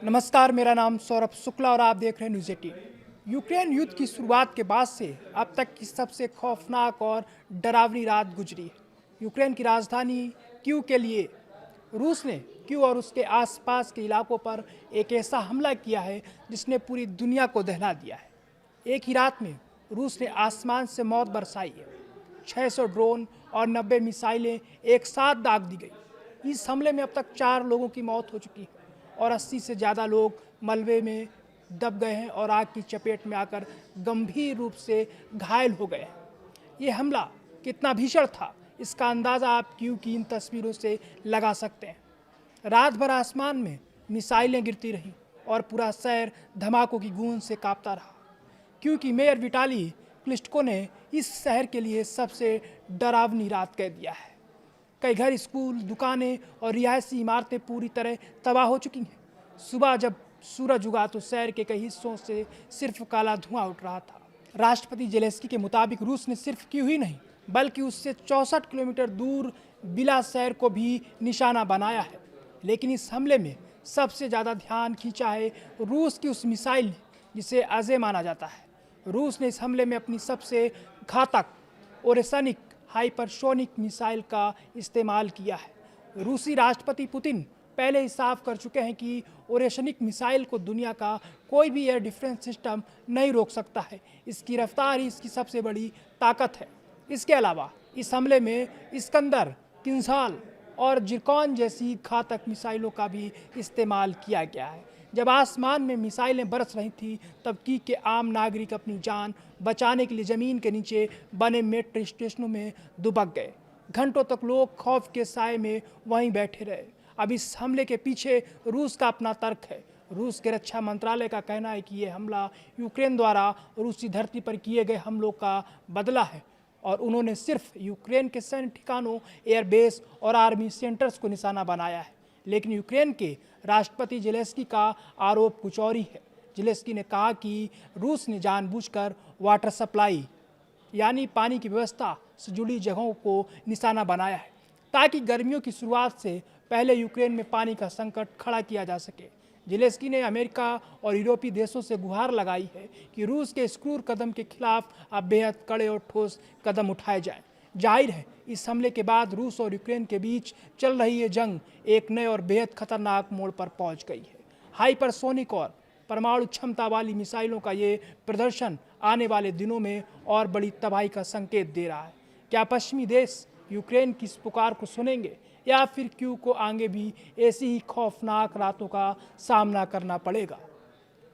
नमस्कार, मेरा नाम सौरभ शुक्ला और आप देख रहे हैं न्यूज़ 18। यूक्रेन युद्ध की शुरुआत के बाद से अब तक की सबसे खौफनाक और डरावनी रात गुजरी है। यूक्रेन की राजधानी कीव के लिए रूस ने कीव और उसके आसपास के इलाकों पर एक ऐसा हमला किया है जिसने पूरी दुनिया को दहला दिया है। एक ही रात में रूस ने आसमान से मौत बरसाई है। 600 ड्रोन और 90 मिसाइलें एक साथ दाग दी गई। इस हमले में अब तक 4 लोगों की मौत हो चुकी है और 80 से ज़्यादा लोग मलबे में दब गए हैं और आग की चपेट में आकर गंभीर रूप से घायल हो गए हैं। ये हमला कितना भीषण था, इसका अंदाज़ा आप कीव की इन तस्वीरों से लगा सकते हैं। रात भर आसमान में मिसाइलें गिरती रहीं और पूरा शहर धमाकों की गूंज से कांपता रहा। कीव की मेयर विटाली क्लिस्टको ने इस शहर के लिए सबसे डरावनी रात कह दिया है। कई घर, स्कूल, दुकानें और रिहायशी इमारतें पूरी तरह तबाह हो चुकी हैं। सुबह जब सूरज उगा तो शहर के कई हिस्सों से सिर्फ काला धुआं उठ रहा था। राष्ट्रपति जेलेंस्की के मुताबिक रूस ने सिर्फ कीव ही नहीं बल्कि उससे 64 किलोमीटर दूर बिला शहर को भी निशाना बनाया है। लेकिन इस हमले में सबसे ज़्यादा ध्यान खींचा है रूस की उस मिसाइल ने जिसे अजय माना जाता है। रूस ने इस हमले में अपनी सबसे घातक ओरेसनिक हाइपरसोनिक मिसाइल का इस्तेमाल किया है। रूसी राष्ट्रपति पुतिन पहले ही साफ कर चुके हैं कि ओरेसनिक मिसाइल को दुनिया का कोई भी एयर डिफेंस सिस्टम नहीं रोक सकता है। इसकी रफ्तार ही इसकी सबसे बड़ी ताकत है। इसके अलावा इस हमले में इस्कंदर, किंझाल और जिरकॉन जैसी घातक मिसाइलों का भी इस्तेमाल किया गया है। जब आसमान में मिसाइलें बरस रही थी तब कीव के आम नागरिक अपनी जान बचाने के लिए ज़मीन के नीचे बने मेट्रो स्टेशनों में दुबक गए। घंटों तक लोग खौफ के साए में वहीं बैठे रहे। अब इस हमले के पीछे रूस का अपना तर्क है। रूस के रक्षा मंत्रालय का कहना है कि ये हमला यूक्रेन द्वारा रूसी धरती पर किए गए हमलों का बदला है और उन्होंने सिर्फ यूक्रेन के सैन्य ठिकानों, एयरबेस और आर्मी सेंटर्स को निशाना बनाया है। लेकिन यूक्रेन के राष्ट्रपति जेलेंस्की का आरोप कुछ और ही है। जेलेंस्की ने कहा कि रूस ने जानबूझकर वाटर सप्लाई यानी पानी की व्यवस्था से जुड़ी जगहों को निशाना बनाया है ताकि गर्मियों की शुरुआत से पहले यूक्रेन में पानी का संकट खड़ा किया जा सके। जेलेंस्की ने अमेरिका और यूरोपीय देशों से गुहार लगाई है कि रूस के इस क्रूर कदम के खिलाफ अब बेहद कड़े और ठोस कदम उठाए जाएं। जाहिर है इस हमले के बाद रूस और यूक्रेन के बीच चल रही ये जंग एक नए और बेहद खतरनाक मोड़ पर पहुंच गई है। हाइपरसोनिक और परमाणु क्षमता वाली मिसाइलों का ये प्रदर्शन आने वाले दिनों में और बड़ी तबाही का संकेत दे रहा है। क्या पश्चिमी देश यूक्रेन की इस पुकार को सुनेंगे या फिर कीव को आगे भी ऐसी ही खौफनाक रातों का सामना करना पड़ेगा?